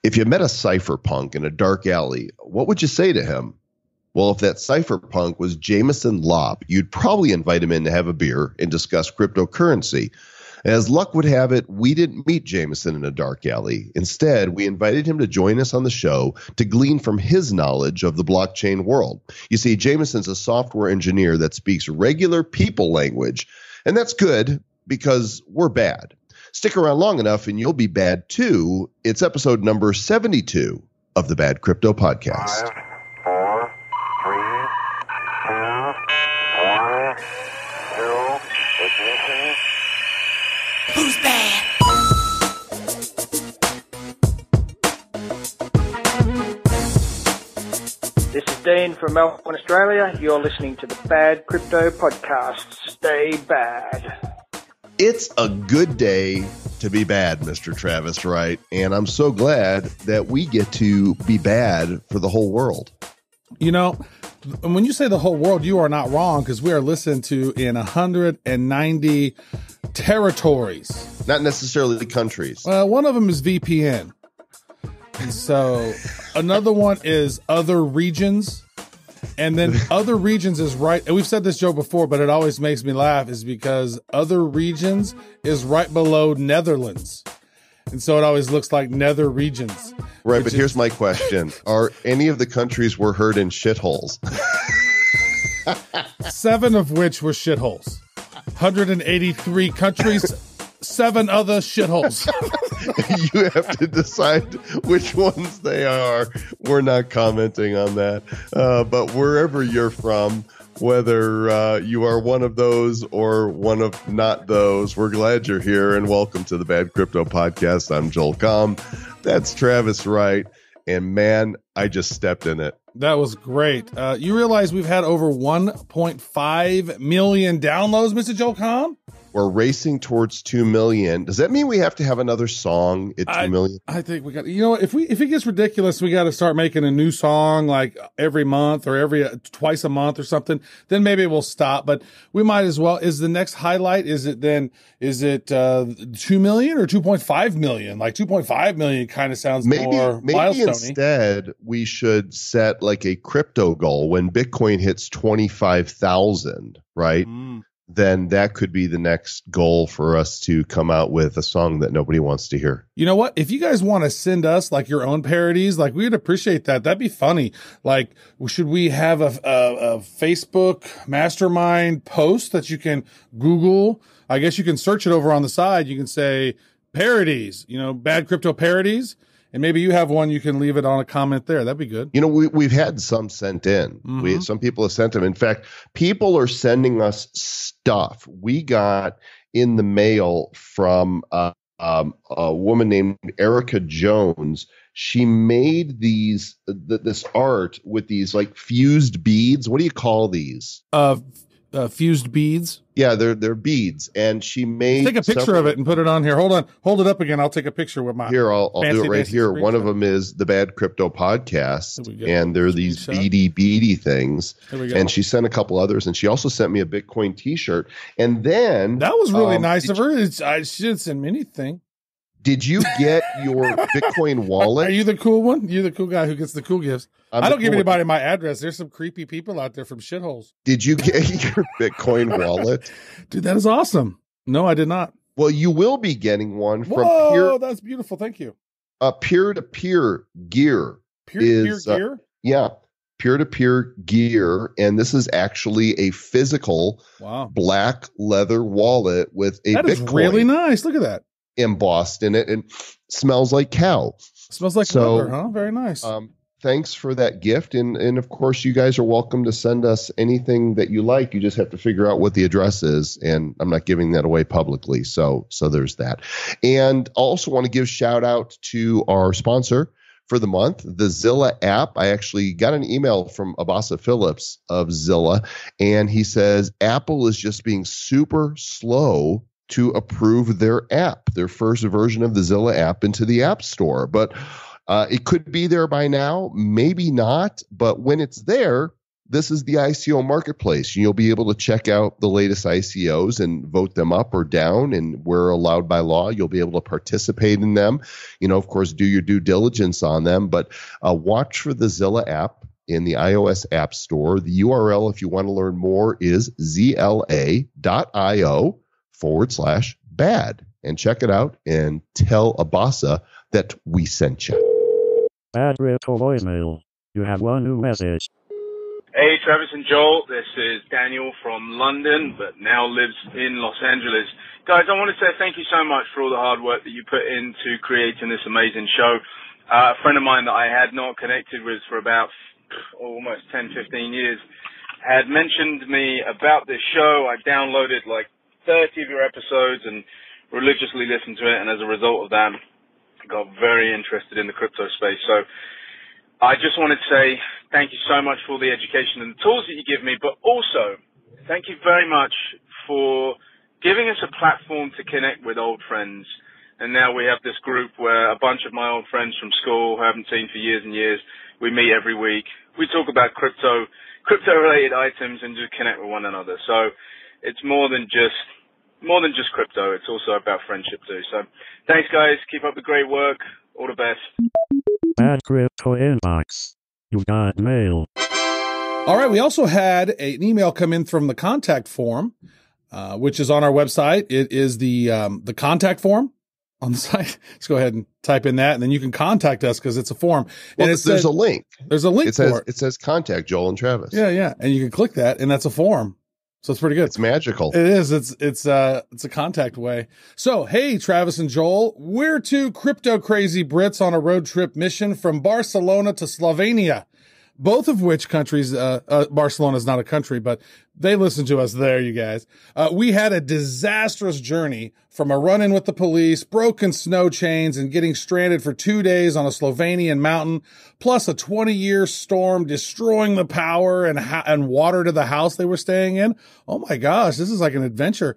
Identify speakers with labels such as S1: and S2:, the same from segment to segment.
S1: If you met a cypherpunk in a dark alley, what would you say to him? Well, if that cypherpunk was Jameson Lopp, you'd probably invite him in to have a beer and discuss cryptocurrency. As luck would have it, we didn't meet Jameson in a dark alley. Instead, we invited him to join us on the show to glean from his knowledge of the blockchain world. You see, Jameson's a software engineer that speaks regular people language, and that's good because we're bad. Stick around long enough and you'll be bad too. It's episode number 72 of the Bad Crypto Podcast.
S2: 5, 4, 3, 2, 1, 0, ignition.
S3: Who's bad?
S4: This is Dean from Melbourne, Australia. You're listening to the Bad Crypto Podcast. Stay bad.
S1: It's a good day to be bad, Mr. Travis Wright, and I'm so glad that we get to be bad for the whole world.
S5: You know, when you say the whole world, you are not wrong, because we are listened to in 190 territories.
S1: Not necessarily the countries.
S5: One of them is VPN. And so another one is other regions. And then other regions is right. And we've said this joke before, but it always makes me laugh, is because other regions is right below Netherlands. And so it always looks like nether regions.
S1: Right, but here's my question. Are any of the countries we're heard in shitholes?
S5: 7 of which were shitholes. 183 countries, 7 other shitholes.
S1: You have to decide which ones they are. We're not commenting on that. But wherever you're from, whether you are one of those or one of not those, we're glad you're here, and welcome to the Bad Crypto Podcast. I'm Joel Comm. That's Travis Wright. And man, I just stepped in it.
S5: That was great. You realize we've had over 1.5 million downloads, Mr. Joel Comm?
S1: We're racing towards 2 million. Does that mean we have to have another song at 2 million? I
S5: think we got, you know, if it gets ridiculous, we got to start making a new song like every month or twice a month or something. Then maybe we'll stop, but we might as well. Is the next highlight, is it 2 million or 2.5 million? Like 2.5 million kind of sounds more milestone-y.
S1: Instead we should set like a crypto goal. When Bitcoin hits 25,000, right? Then that could be the next goal for us to come out with a song that nobody wants to hear.
S5: You know what? If you guys want to send us like your own parodies, like we'd appreciate that. That'd be funny. Like, should we have a Facebook mastermind post that you can Google? I guess you can search it over on the side. You can say parodies, bad crypto parodies. And maybe you have one, you can leave it on a comment there. That'd be good.
S1: We've had some sent in.
S5: Mm-hmm.
S1: Some people have sent them. In fact, people are sending us stuff. We got in the mail from a woman named Erica Jones. She made this art with these like fused beads. What do you call these?
S5: Fused beads.
S1: Yeah, they're beads, and she made.
S5: Take a picture of it and put it on here. Hold on, hold it up again. I'll take a picture with my.
S1: Here, I'll do it right here. One of them is the Bad Crypto Podcast, and they're these beady things. And she sent a couple others, and she also sent me a Bitcoin T-shirt. And then
S5: that was really nice of her. She didn't send me anything.
S1: Did you get your Bitcoin wallet?
S5: Are you the cool one? You're the cool guy who gets the cool gifts. I don't give anybody my address. There's some creepy people out there from shitholes.
S1: Did you get your Bitcoin wallet?
S5: Dude, that is awesome. No, I did not.
S1: Well, you will be getting one from
S5: that's beautiful. Thank you.
S1: Peer-to-peer gear.
S5: Peer-to-peer gear?
S1: Yeah. Peer-to-peer gear. And this is actually a physical black leather wallet with a Bitcoin. That is
S5: really nice. Look at that.
S1: Embossed in it, and smells like cow.
S5: Smells like leather, huh? Very nice.
S1: Thanks for that gift, and of course you guys are welcome to send us anything that you like. You just have to figure out what the address is, and I'm not giving that away publicly, so there's that. And I also want to give shout out to our sponsor for the month, the Zilla app. I actually got an email from Abasa Phillips of Zilla, and he says Apple is just being super slow to approve their app, their first version of the Zilla app into the App Store. But it could be there by now, maybe not. But when it's there, this is the ICO Marketplace. You'll be able to check out the latest ICOs and vote them up or down, and where allowed by law, you'll be able to participate in them. Of course, do your due diligence on them, but watch for the Zilla app in the iOS App Store. The URL, if you want to learn more, is zla.io/bad. And check it out and tell Abasa that we sent you.
S6: Bad crypto voicemail. You have one new message.
S7: Hey, Travis and Joel. This is Daniel from London, but now lives in Los Angeles. Guys, I want to say thank you so much for all the hard work that you put into creating this amazing show. A friend of mine that I had not connected with for about almost 10, 15 years had mentioned me about this show. I downloaded like 30 of your episodes and religiously listened to it, and as a result of that, I got very interested in the crypto space. So I just wanted to say thank you so much for the education and the tools that you give me, but also thank you very much for giving us a platform to connect with old friends. And now we have this group where a bunch of my old friends from school who I haven't seen for years and years, we meet every week. We talk about crypto-related items and just connect with one another. So it's more than just crypto. It's also about friendship too. So thanks, guys. Keep up the great work. All the best.
S6: Bad crypto inbox. You got mail.
S5: All right. We also had an email come in from the contact form, which is on our website. It is the contact form on the site. Let's go ahead and type in that, and then you can contact us because it's a form.
S1: Well,
S5: and
S1: there's a link.
S5: There's a link for it.
S1: It says contact Joel and Travis.
S5: Yeah. And you can click that, and that's a form. So it's pretty good.
S1: It's magical.
S5: It is. It's a contact way. So, hey, Travis and Joel, we're two crypto crazy Brits on a road trip mission from Barcelona to Slovenia. Both of which countries, Barcelona is not a country, but they listen to us there, you guys. We had a disastrous journey from a run-in with the police, broken snow chains, and getting stranded for 2 days on a Slovenian mountain, plus a 20-year storm destroying the power and water to the house they were staying in. Oh my gosh, this is like an adventure.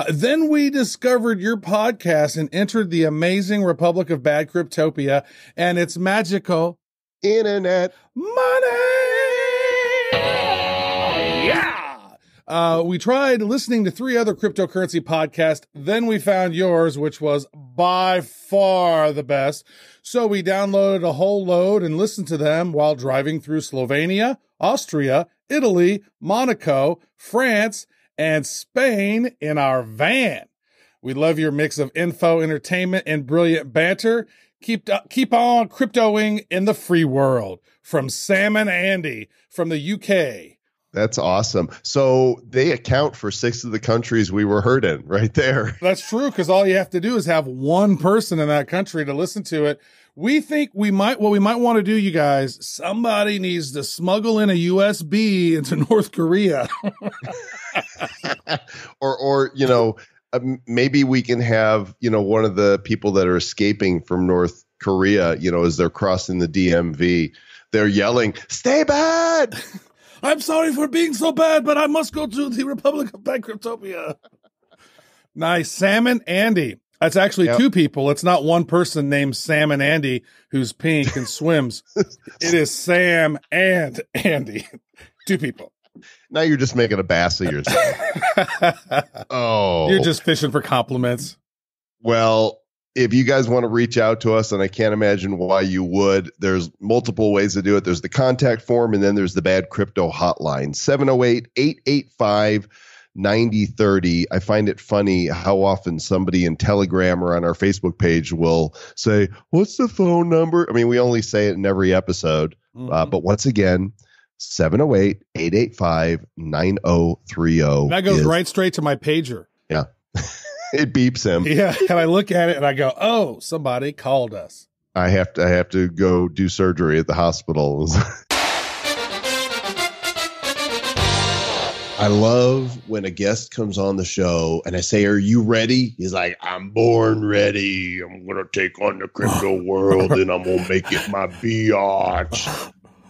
S5: Then we discovered your podcast and entered the amazing Republic of Bad Cryptopia and its magical
S1: internet
S5: money. Yeah. We tried listening to 3 other cryptocurrency podcasts. Then we found yours, which was by far the best. So we downloaded a whole load and listened to them while driving through Slovenia, Austria, Italy, Monaco, France, and Spain in our van. We love your mix of info, entertainment, and brilliant banter. Keep on cryptoing in the free world. From Sam and Andy from the UK.
S1: That's awesome. So they account for 6 of the countries we were heard in right there.
S5: That's true, because all you have to do is have one person in that country to listen to it. We think what we might want to do, you guys, somebody needs to smuggle in a USB into North Korea.
S1: or maybe we can have, one of the people that are escaping from North Korea, as they're crossing the DMV, they're yelling, "Stay bad!"
S5: I'm sorry for being so bad, but I must go to the Republic of Bad Cryptopia. Nice. Sam and Andy. That's actually 2 people. It's not one person named Sam and Andy who's pink and swims. It is Sam and Andy. 2 people.
S1: Now you're just making a bass of yourself. Oh.
S5: You're just fishing for compliments.
S1: Well, if you guys want to reach out to us, and I can't imagine why you would, there's multiple ways to do it. There's the contact form, and then there's the Bad Crypto hotline, 708-885-9030. I find it funny how often somebody in Telegram or on our Facebook page will say, "What's the phone number?" I mean, we only say it in every episode. But once again, 708-885-9030.
S5: That goes right straight to my pager.
S1: Yeah. It beeps him.
S5: Yeah. And I look at it and I go, "Oh, somebody called us."
S1: I have to go do surgery at the hospital. I love when a guest comes on the show and I say, "Are you ready?" He's like, "I'm born ready. I'm going to take on the crypto world and I'm going to make it my biatch."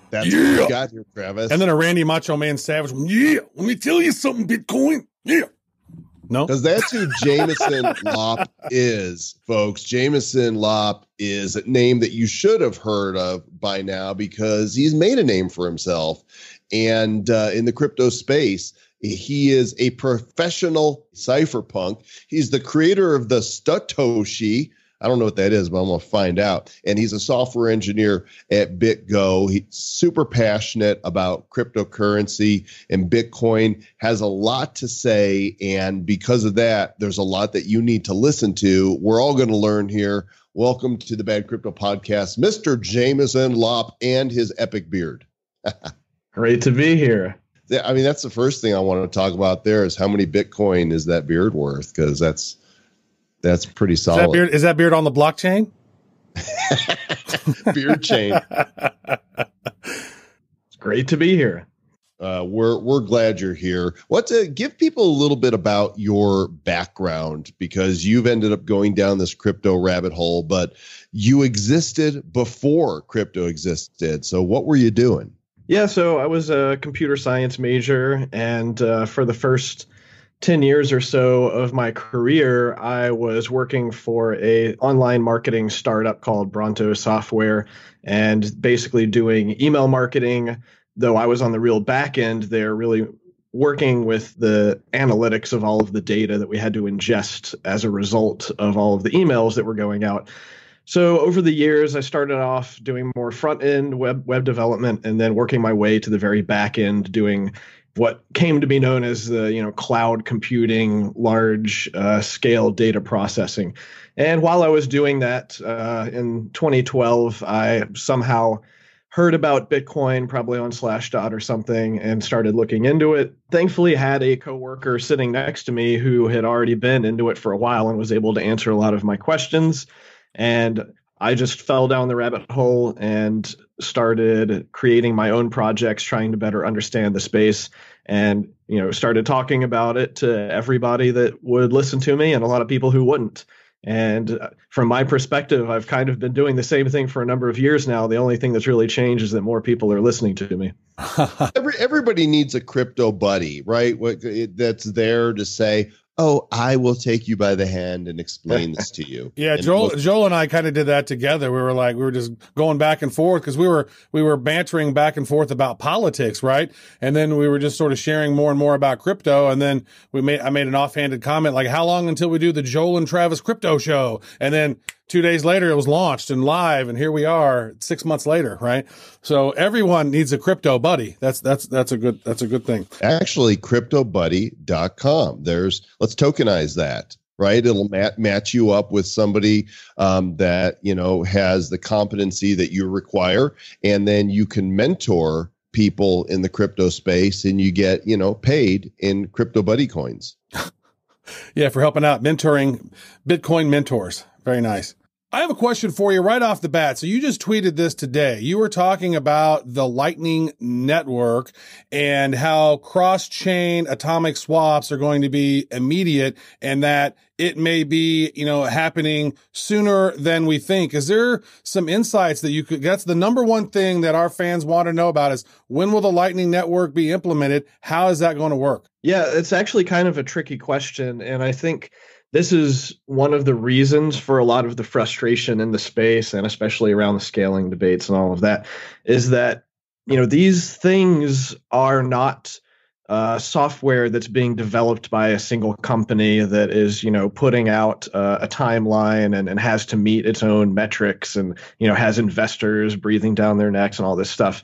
S1: That's what you got here, Travis.
S5: And then a Randy Macho Man Savage. "Yeah, let me tell you something, Bitcoin." Yeah. No,
S1: because that's who Jameson Lopp is, folks. Jameson Lopp is a name that you should have heard of by now because he's made a name for himself and in the crypto space. He is a professional cypherpunk. He's the creator of the Statoshi. I don't know what that is, but I'm going to find out. And he's a software engineer at BitGo. He's super passionate about cryptocurrency, and Bitcoin, has a lot to say. And because of that, there's a lot that you need to listen to. We're all going to learn here. Welcome to the Bad Crypto Podcast, Mr. Jameson Lopp and his epic beard.
S8: Great to be here.
S1: I mean, that's the first thing I want to talk about there is how many Bitcoin is that beard worth? Because that's pretty solid.
S5: Is that beard on the blockchain?
S1: Beard chain.
S8: It's great to be here.
S1: We're glad you're here. Give people a little bit about your background, because you've ended up going down this crypto rabbit hole, but you existed before crypto existed. So what were you doing?
S8: Yeah, so I was a computer science major, and for the first 10 years or so of my career, I was working for a online marketing startup called Bronto Software, and basically doing email marketing. Though I was on the real back end, they're really working with the analytics of all of the data that we had to ingest as a result of all of the emails that were going out. So over the years, I started off doing more front-end web development, and then working my way to the very back end, doing what came to be known as the cloud computing, large scale data processing. And while I was doing that, in 2012, I somehow heard about Bitcoin, probably on Slashdot or something, and started looking into it. Thankfully, had a coworker sitting next to me who had already been into it for a while and was able to answer a lot of my questions. And I just fell down the rabbit hole and started creating my own projects, trying to better understand the space, and started talking about it to everybody that would listen to me and a lot of people who wouldn't. And from my perspective, I've kind of been doing the same thing for a number of years now. The only thing that's really changed is that more people are listening to me.
S1: Everybody needs a crypto buddy, right? That's there to say, oh, I will take you by the hand and explain this to you.
S5: Yeah, Joel and I kind of did that together. We were just going back and forth because we were bantering back and forth about politics, right? And then we were just sort of sharing more and more about crypto. And then I made an offhanded comment like, how long until we do the Joel and Travis crypto show? And then 2 days later, it was launched and live, and here we are 6 months later, right? So everyone needs a crypto buddy. That's a good thing.
S1: Actually, cryptobuddy.com. Let's tokenize that, right? It'll match you up with somebody that has the competency that you require, and then you can mentor people in the crypto space, and you get paid in crypto buddy coins.
S5: Yeah, for helping out, mentoring Bitcoin mentors. Very nice. I have a question for you right off the bat. So you just tweeted this today. You were talking about the Lightning Network and how cross-chain atomic swaps are going to be immediate, and that it may be, happening sooner than we think. Is there some insights that that's the number one thing that our fans want to know about is, when will the Lightning Network be implemented? How is that going to work?
S8: Yeah, it's actually kind of a tricky question. And I think this is one of the reasons for a lot of the frustration in the space, and especially around the scaling debates and all of that, is that, these things are not software that's being developed by a single company that is, putting out a timeline and has to meet its own metrics and, has investors breathing down their necks and all this stuff.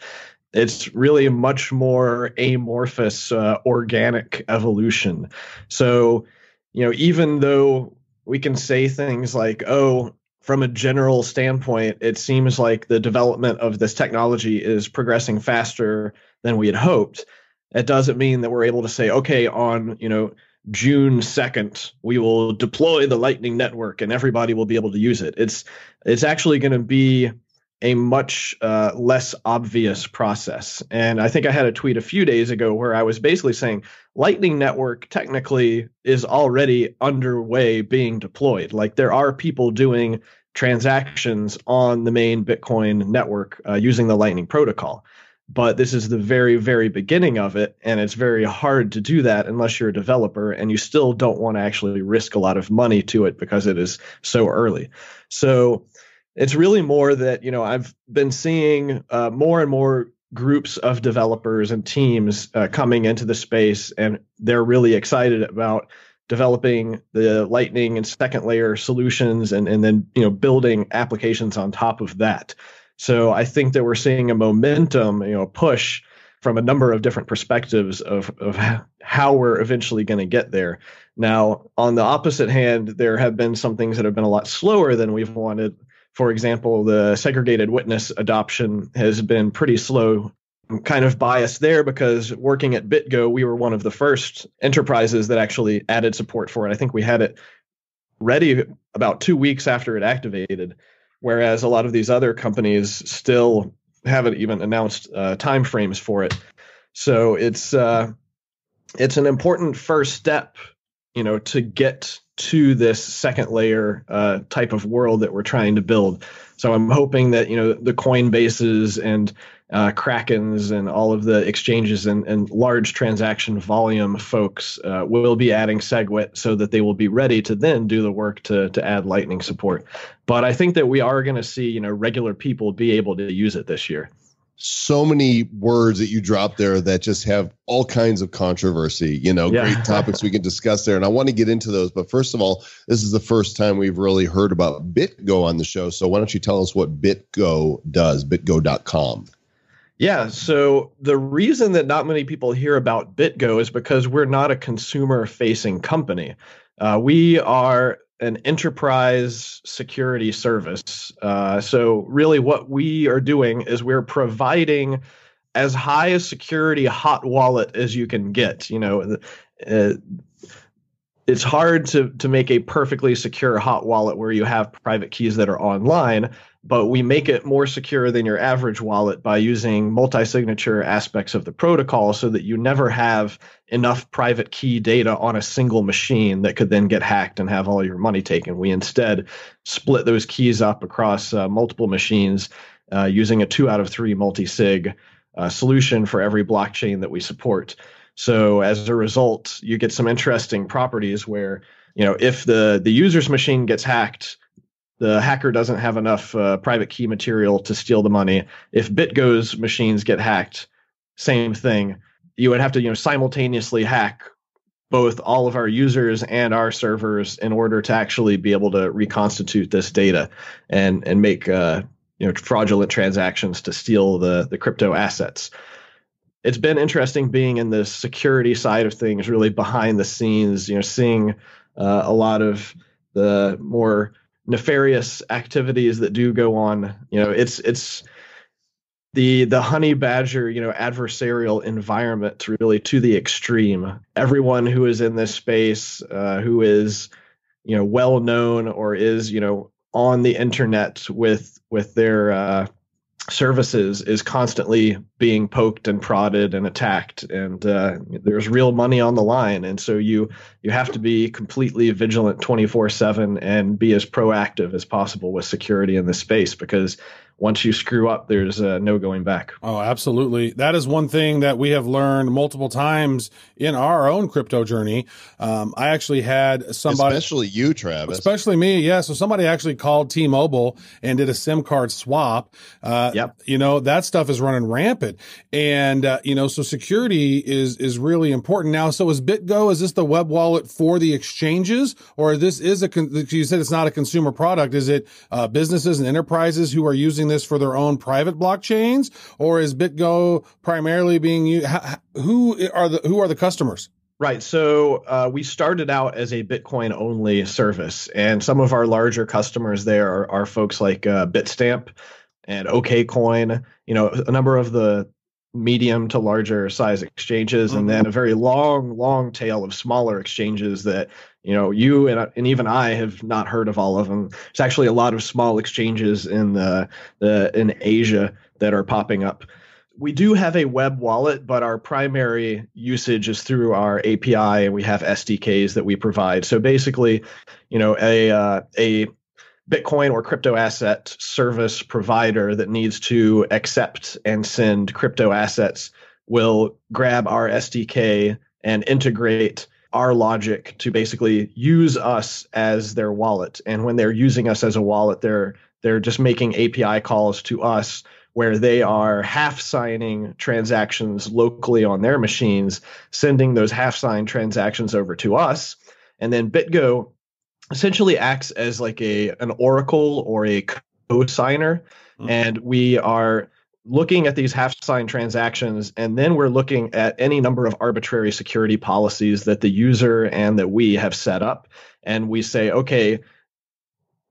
S8: It's really much more amorphous, organic evolution. So, even though we can say things like, oh, from a general standpoint, it seems like the development of this technology is progressing faster than we had hoped, it doesn't mean that we're able to say, okay, on, June 2nd, we will deploy the Lightning Network and everybody will be able to use it. It's actually going to be a much less obvious process. And I think I had a tweet a few days ago where I was basically saying Lightning Network technically is already underway being deployed. Like, there are people doing transactions on the main Bitcoin network using the Lightning protocol. But this is the very, very beginning of it, and it's very hard to do that unless you're a developer, and you still don't want to actually risk a lot of money to it because it is so early. So it's really more that, I've been seeing more and more groups of developers and teams coming into the space, and they're really excited about developing the Lightning and second layer solutions, and then building applications on top of that. So I think that we're seeing a momentum, push from a number of different perspectives of how we're eventually going to get there. Now, on the opposite hand, there have been some things that have been a lot slower than we've wanted. For example, the segregated witness adoption has been pretty slow. I'm kind of biased there because working at BitGo, we were one of the first enterprises that actually added support for it. I think we had it ready about 2 weeks after it activated, whereas a lot of these other companies still haven't even announced timeframes for it. So it's an important first step, to get to this second layer type of world that we're trying to build. So I'm hoping that the Coinbases and Krakens and all of the exchanges and large transaction volume folks will be adding SegWit so that they will be ready to then do the work to add Lightning support. But I think that we are going to see regular people be able to use it this year.
S1: So many words that you drop there that just have all kinds of controversy, great topics we can discuss there. And I want to get into those. But first of all, this is the first time we've really heard about BitGo on the show. So why don't you tell us what BitGo does, bitgo.com?
S8: Yeah, so the reason that not many people hear about BitGo is because we're not a consumer-facing company. We are an enterprise security service. So really what we are doing is we're providing as high a security hot wallet as you can get. It's hard to make a perfectly secure hot wallet where you have private keys that are online, but we make it more secure than your average wallet by using multi-signature aspects of the protocol so that you never have enough private key data on a single machine that could then get hacked and have all your money taken. We instead split those keys up across multiple machines using a 2 out of 3 multi-sig solution for every blockchain that we support. So as a result, you get some interesting properties where, if the user's machine gets hacked, the hacker doesn't have enough private key material to steal the money. If BitGo's machines get hacked, same thing. You would have to simultaneously hack both all of our users and our servers in order to actually be able to reconstitute this data and make fraudulent transactions to steal the crypto assets. It's been interesting being in the security side of things, really behind the scenes, seeing a lot of the more nefarious activities that do go on. It's the honey badger, adversarial environment really to the extreme. Everyone who is in this space, who is, well known or is, on the internet with their services is constantly being poked and prodded and attacked, and there's real money on the line. And so you have to be completely vigilant 24/7 and be as proactive as possible with security in this space, because once you screw up, there's no going back.
S5: Oh, absolutely. That is one thing that we have learned multiple times in our own crypto journey. I actually had somebody...
S1: Especially you, Travis.
S5: Especially me, yeah. So somebody actually called T-Mobile and did a SIM card swap.
S8: Yep.
S5: That stuff is running rampant. And, so security is really important. Now, so is BitGo, is this the web wallet for the exchanges? Or this is you said it's not a consumer product. Is it businesses and enterprises who are using this for their own private blockchains, or is BitGo primarily being used? Who are the customers?
S8: Right. So we started out as a Bitcoin only service, and some of our larger customers there are folks like Bitstamp and OKCoin, a number of the medium to larger size exchanges, and then a very long tail of smaller exchanges that you and even I have not heard of all of them. There's actually a lot of small exchanges in Asia that are popping up. We do have a web wallet, but our primary usage is through our API, and we have SDKs that we provide. So basically, a Bitcoin or crypto asset service provider that needs to accept and send crypto assets will grab our SDK and integrate our logic to basically use us as their wallet. And when they're using us as a wallet, they're just making API calls to us where they are half signing transactions locally on their machines, sending those half signed transactions over to us. And then BitGo essentially acts as like an oracle or a co-signer. And we are looking at these half-signed transactions, and then we're looking at any number of arbitrary security policies that the user and that we have set up. And we say, okay,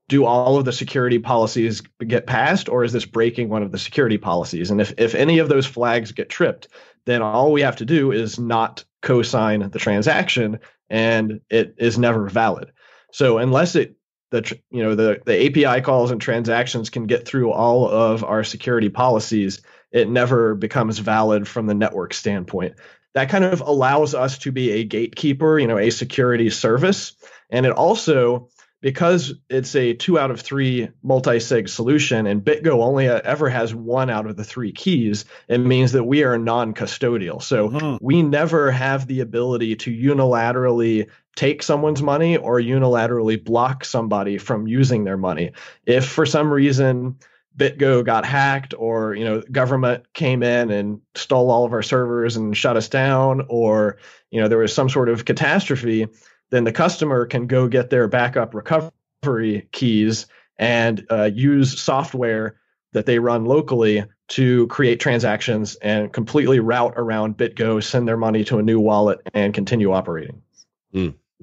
S8: do all of the security policies get passed, or is this breaking one of the security policies? And if any of those flags get tripped, then all we have to do is not co-sign the transaction, and it is never valid. So unless the API calls and transactions can get through all of our security policies, it never becomes valid from the network standpoint. That kind of allows us to be a gatekeeper, a security service. And it also, because it's a 2 out of 3 multi-sig solution and BitGo only ever has 1 out of the 3 keys, it means that we are non-custodial. So we never have the ability to unilaterally take someone's money or unilaterally block somebody from using their money. If for some reason BitGo got hacked, or government came in and stole all of our servers and shut us down, or there was some sort of catastrophe, then the customer can go get their backup recovery keys and use software that they run locally to create transactions and completely route around BitGo, send their money to a new wallet, and continue operating.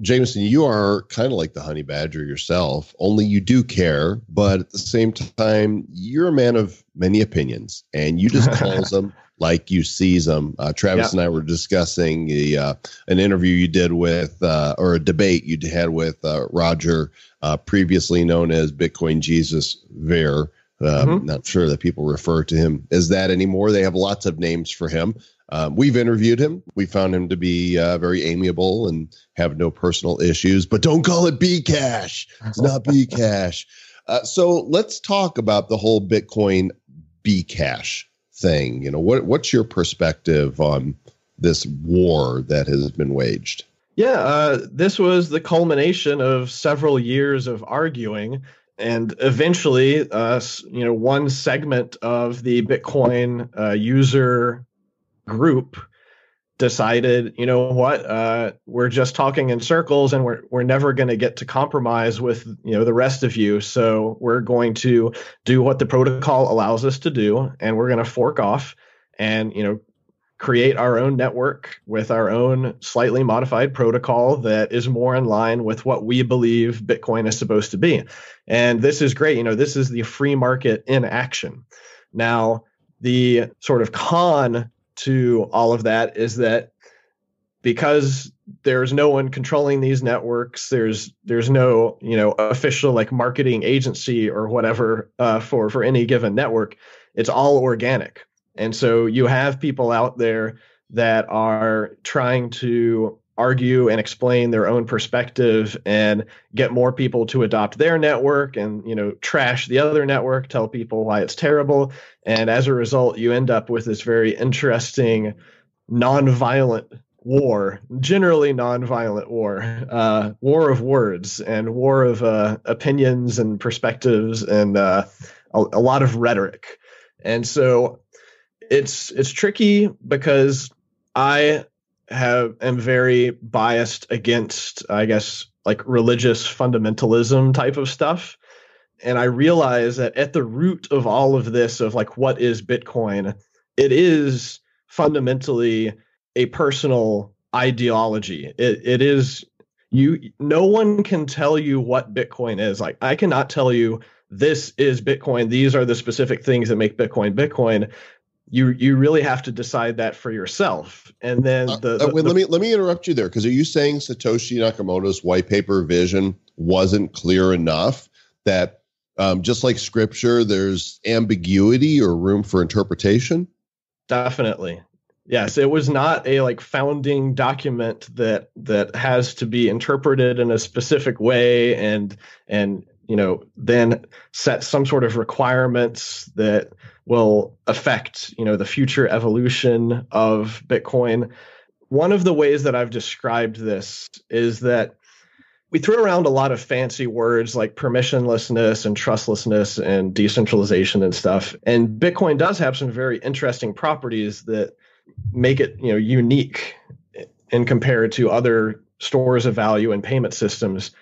S1: Jameson, you are kind of like the honey badger yourself, only you do care, but at the same time, you're a man of many opinions, and you just calls them like you sees them. Travis and I were discussing an interview you did with, or a debate you had with Roger, previously known as Bitcoin Jesus Ver. Not sure that people refer to him as that anymore. They have lots of names for him. We've interviewed him. We found him to be very amiable and have no personal issues, but don't call it Bcash. It's not Bcash. So let's talk about the whole Bitcoin Bcash thing. What's your perspective on this war that has been waged?
S8: Yeah, this was the culmination of several years of arguing. And eventually, one segment of the Bitcoin user group decided, we're just talking in circles, and we're never going to get to compromise with the rest of you. So we're going to do what the protocol allows us to do, and we're going to fork off and create our own network with our own slightly modified protocol that is more in line with what we believe Bitcoin is supposed to be. And this is great. This is the free market in action. Now, the sort of con to all of that is that because there's no one controlling these networks, there's no official like marketing agency or whatever for any given network. It's all organic. And so you have people out there that are trying to argue and explain their own perspective and get more people to adopt their network and, trash the other network, tell people why it's terrible. And as a result, you end up with this very interesting, nonviolent war, generally nonviolent war, war of words and war of opinions and perspectives and a lot of rhetoric. And so it's tricky because I am very biased against, I guess, like religious fundamentalism type of stuff. And I realize that at the root of all of this, of like, what is Bitcoin? It is fundamentally a personal ideology. It is no one can tell you what Bitcoin is. Like, I cannot tell you this is Bitcoin. These are the specific things that make Bitcoin Bitcoin. You really have to decide that for yourself. And then let me interrupt you there, because are you saying Satoshi Nakamoto's white paper vision wasn't clear enough that just like scripture, there's ambiguity or room for interpretation? Definitely. Yes, it was not a like founding document that has to be interpreted in a specific way and then set some sort of requirements that will affect, the future evolution of Bitcoin. One of the ways that I've described this is that we throw around a lot of fancy words like permissionlessness and trustlessness and decentralization and stuff. And Bitcoin does have some very interesting properties that make it, unique in compared to other stores of value and payment systems.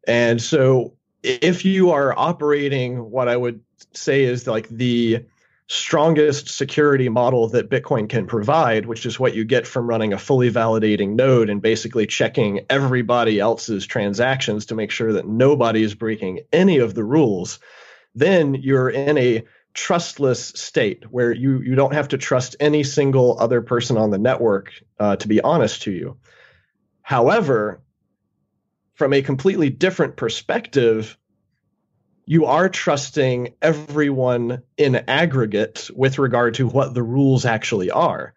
S8: And so if you are operating what I would say is like the strongest security model that Bitcoin can provide, which is what you get from running a fully validating node and basically checking everybody else's transactions to make sure that nobody is breaking any of the rules, then you're in a trustless state where you don't have to trust any single other person on the network to be honest to you. However, from a completely different perspective, you are trusting everyone in aggregate with regard to what the rules actually are.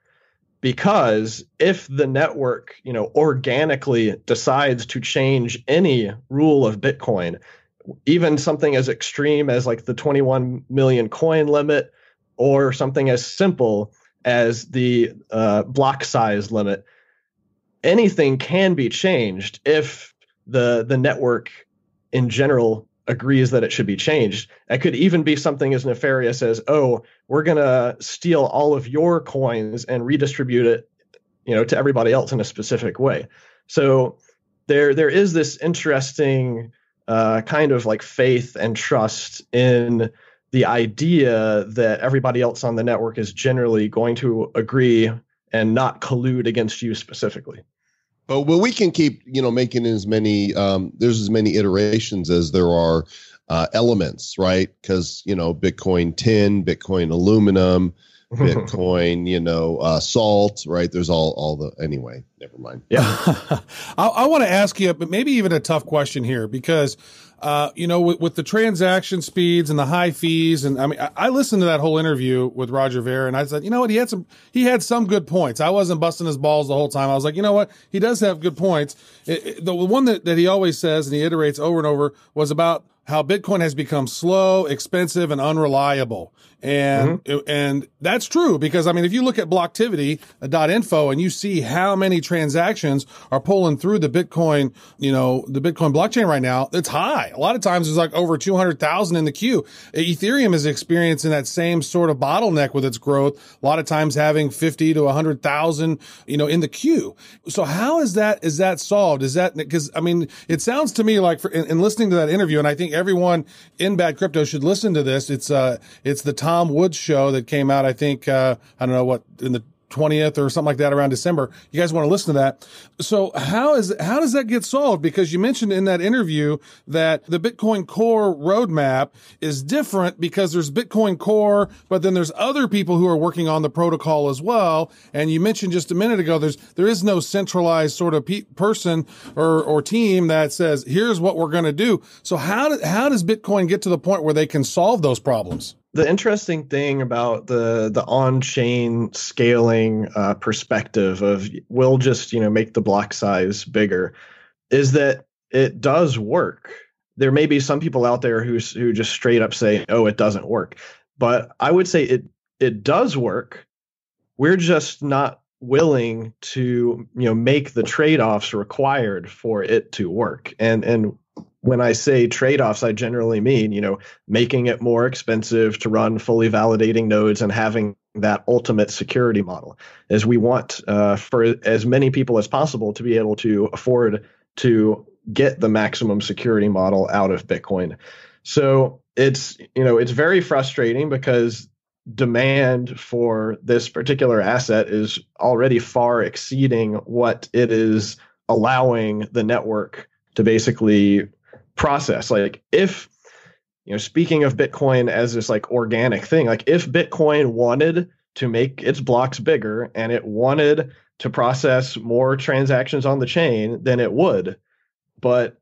S8: Because if the network, organically decides to change any rule of Bitcoin, even something as extreme as like the 21 million coin limit or something as simple as the block size limit, anything can be changed if the network in general agrees that it should be changed. It could even be something as nefarious as, oh, we're going to steal all of your coins and redistribute it, to everybody else in a specific way. So there is this interesting kind of like faith and trust in the idea that everybody else on the network is generally going to agree and not collude against you specifically.
S1: Well, we can keep, making as many, there's as many iterations as there are elements, right? Because, Bitcoin tin, Bitcoin aluminum, Bitcoin, salt, right? There's all the, anyway, never mind.
S8: Yeah.
S5: I want to ask you, but maybe even a tough question here, because, with the transaction speeds and the high fees, and I listened to that whole interview with Roger Ver, and I said, what, he had some good points. I wasn't busting his balls the whole time. I was like, what, he does have good points. The one that he always says, and he iterates over and over, was about how Bitcoin has become slow, expensive, and unreliable. And that's true, because if you look at Blocktivity.info and you see how many transactions are pulling through the Bitcoin, the Bitcoin blockchain right now, it's high. A lot of times there's like over 200,000 in the queue. Ethereum is experiencing that same sort of bottleneck with its growth. A lot of times having 50 to 100,000, in the queue. So how is that solved? Is that, because it sounds to me like in listening to that interview, and I think everyone in Bad Crypto should listen to this. It's the Tom Woods show that came out, I think, I don't know what, in the 20th or something like that around December. You guys want to listen to that. So how does that get solved? Because you mentioned in that interview that the Bitcoin Core roadmap is different because there's Bitcoin Core, but then there's other people who are working on the protocol as well. And you mentioned just a minute ago, there is no centralized sort of person or team that says, here's what we're going to do. So how does Bitcoin get to the point where they can solve those problems?
S8: The interesting thing about the on-chain scaling perspective of we'll just make the block size bigger is that it does work. There may be some people out there who just straight up say, oh, it doesn't work. But I would say it does work. We're just not willing to make the trade-offs required for it to work. And when I say trade-offs, I generally mean, making it more expensive to run fully validating nodes and having that ultimate security model, as we want for as many people as possible to be able to afford to get the maximum security model out of Bitcoin. So it's very frustrating because demand for this particular asset is already far exceeding what it is allowing the network to basically process. Like if, speaking of Bitcoin as this like organic thing, like if Bitcoin wanted to make its blocks bigger and it wanted to process more transactions on the chain, then it would. But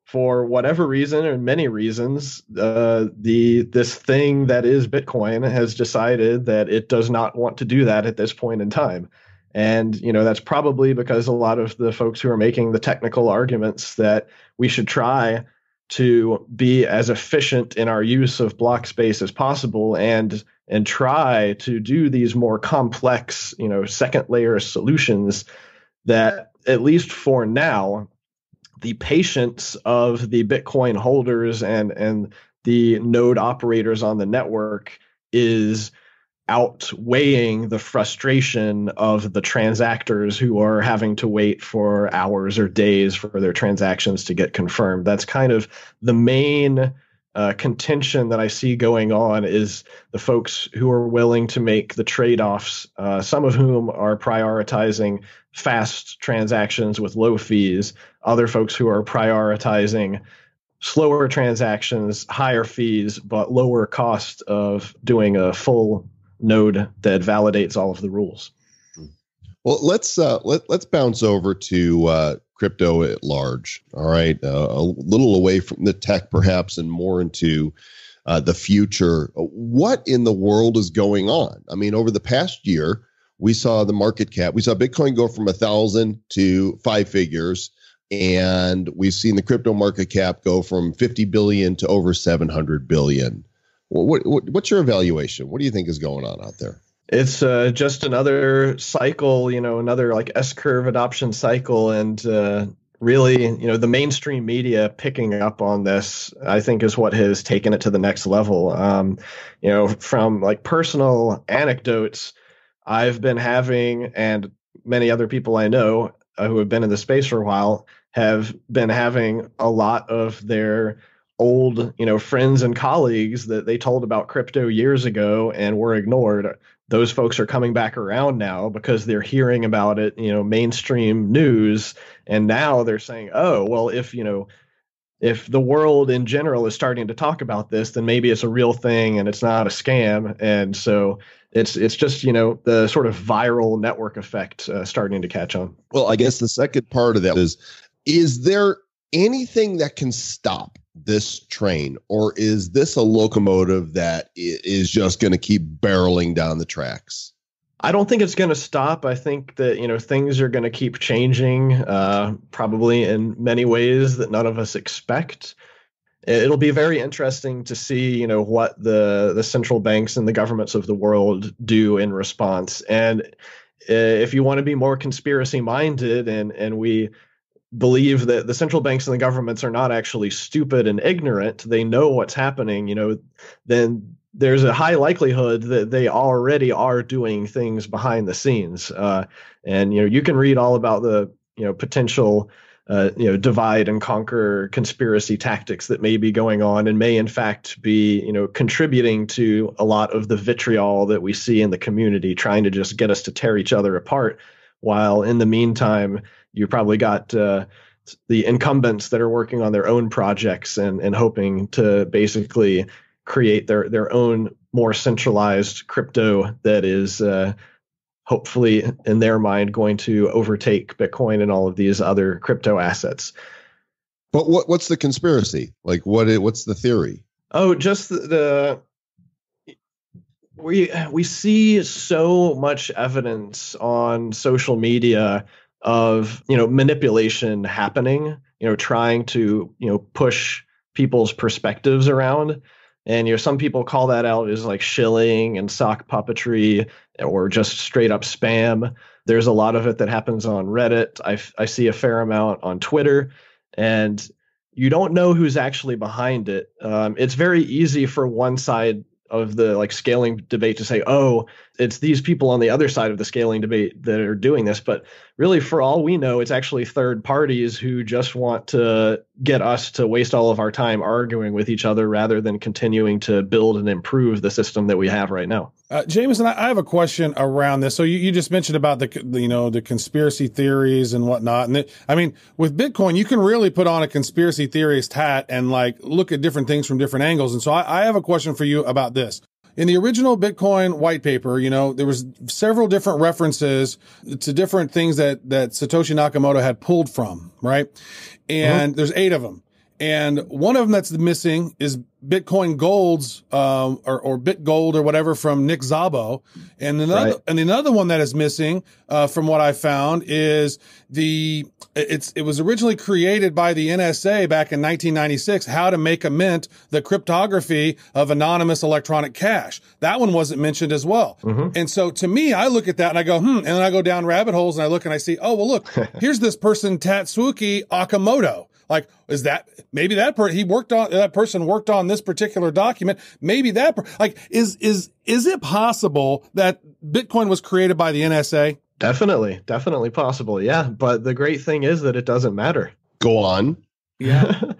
S8: for whatever reason, or many reasons, this thing that is Bitcoin has decided that it does not want to do that at this point in time. And, that's probably because a lot of the folks who are making the technical arguments that we should try to be as efficient in our use of block space as possible and try to do these more complex, second layer solutions that, at least for now, the patience of the Bitcoin holders and the node operators on the network is outweighing the frustration of the transactors who are having to wait for hours or days for their transactions to get confirmed. That's kind of the main contention that I see going on, is the folks who are willing to make the trade-offs, some of whom are prioritizing fast transactions with low fees, other folks who are prioritizing slower transactions, higher fees, but lower cost of doing a full node that validates all of the rules.
S1: Well, let's bounce over to crypto at large. All right, a little away from the tech, perhaps, and more into the future. What in the world is going on? I mean, over the past year, we saw the market cap. We saw Bitcoin go from 1,000 to 5 figures, and we've seen the crypto market cap go from 50 billion to over 700 billion. What's your evaluation? What do you think is going on out there?
S8: It's just another cycle, another like S-curve adoption cycle. And really, the mainstream media picking up on this, I think, is what has taken it to the next level. From like personal anecdotes I've been having, and many other people I know who have been in the space for a while have been having a lot of their old, friends and colleagues that they told about crypto years ago and were ignored. Those folks are coming back around now because they're hearing about it, mainstream news. And now they're saying, oh, well, if the world in general is starting to talk about this, then maybe it's a real thing and it's not a scam. And so it's just, the sort of viral network effect starting to catch on.
S1: Well, I guess the second part of that is there anything that can stop this train, or is this a locomotive that is just going to keep barreling down the tracks?
S8: I don't think it's going to stop. I think that, things are going to keep changing, probably in many ways that none of us expect. It'll be very interesting to see, what the central banks and the governments of the world do in response. And if you want to be more conspiracy minded, and we believe that the central banks and the governments are not actually stupid and ignorant, they know what's happening, then there's a high likelihood that they already are doing things behind the scenes. And you can read all about the potential divide and conquer conspiracy tactics that may be going on and may in fact be contributing to a lot of the vitriol that we see in the community, trying to just get us to tear each other apart, while in the meantime you probably got the incumbents that are working on their own projects and hoping to basically create their own more centralized crypto that is hopefully, in their mind, going to overtake Bitcoin and all of these other crypto assets.
S1: But what's the conspiracy? Like, what's the theory?
S8: Oh, just we see so much evidence on social media of manipulation happening, trying to push people's perspectives around. And some people call that out as like shilling and sock puppetry or just straight up spam. There's a lot of it that happens on Reddit. I see a fair amount on Twitter, and you don't know who's actually behind it. It's very easy for one side of the like scaling debate to say, oh, it's these people on the other side of the scaling debate that are doing this. But really, for all we know, it's actually third parties who just want to get us to waste all of our time arguing with each other rather than continuing to build and improve the system that we have right now.
S5: Jameson, I have a question around this. So you just mentioned about the conspiracy theories and whatnot. And with Bitcoin, you can really put on a conspiracy theorist hat and like look at different things from different angles. And so I have a question for you about this. In the original Bitcoin white paper, there was several different references to different things that Satoshi Nakamoto had pulled from, right? And there's 8 of them. And one of them that's missing is Bitcoin Gold's, or BitGold or whatever from Nick Szabo. And another one that is missing, from what I found is it was originally created by the NSA back in 1996, how to make a mint, the cryptography of anonymous electronic cash. That one wasn't mentioned as well. And so to me, I look at that and I go, and then I go down rabbit holes and I look and I see, oh, well, look, here's this person, Tatsuki Okamoto. Like, is that maybe that person worked on this particular document? Maybe is it possible that Bitcoin was created by the NSA?
S8: Definitely possible. Yeah. But the great thing is that it doesn't matter.
S1: Go on.
S5: Yeah.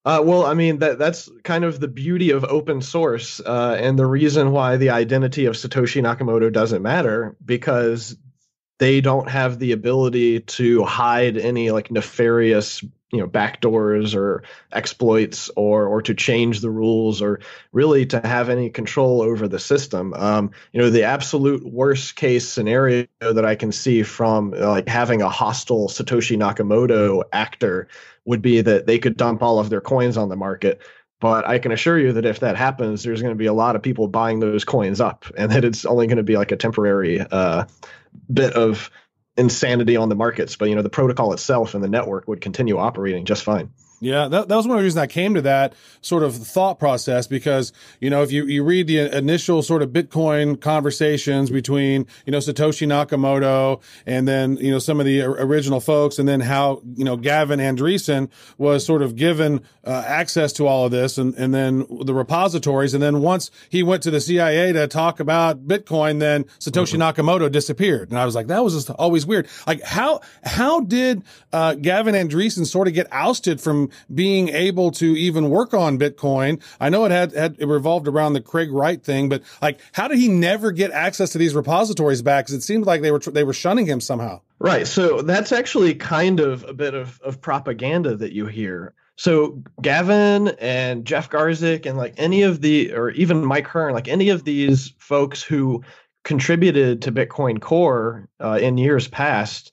S8: Well, I mean, that's kind of the beauty of open source, and the reason why the identity of Satoshi Nakamoto doesn't matter, because they don't have the ability to hide any like nefarious, backdoors or exploits, or to change the rules, or really to have any control over the system. The absolute worst case scenario that I can see from like having a hostile Satoshi Nakamoto actor would be that they could dump all of their coins on the market. But I can assure you that if that happens, there's going to be a lot of people buying those coins up, and that it's only going to be like a temporary bit of insanity on the markets. But, the protocol itself and the network would continue operating just fine.
S5: Yeah, that was one of the reasons I came to that sort of thought process, because, if you read the initial sort of Bitcoin conversations between, Satoshi Nakamoto and then, some of the original folks, and then how, Gavin Andresen was sort of given access to all of this, and then the repositories. And then once he went to the CIA to talk about Bitcoin, then Satoshi Nakamoto disappeared. And I was like, that was just always weird. Like, how did Gavin Andresen sort of get ousted from being able to even work on Bitcoin? I know it revolved around the Craig Wright thing, but like, how did he never get access to these repositories back? Because it seemed like they were shunning him somehow.
S8: Right. So that's actually kind of a bit of propaganda that you hear. So Gavin and Jeff Garzik and like or even Mike Hearn, like any of these folks who contributed to Bitcoin Core in years past,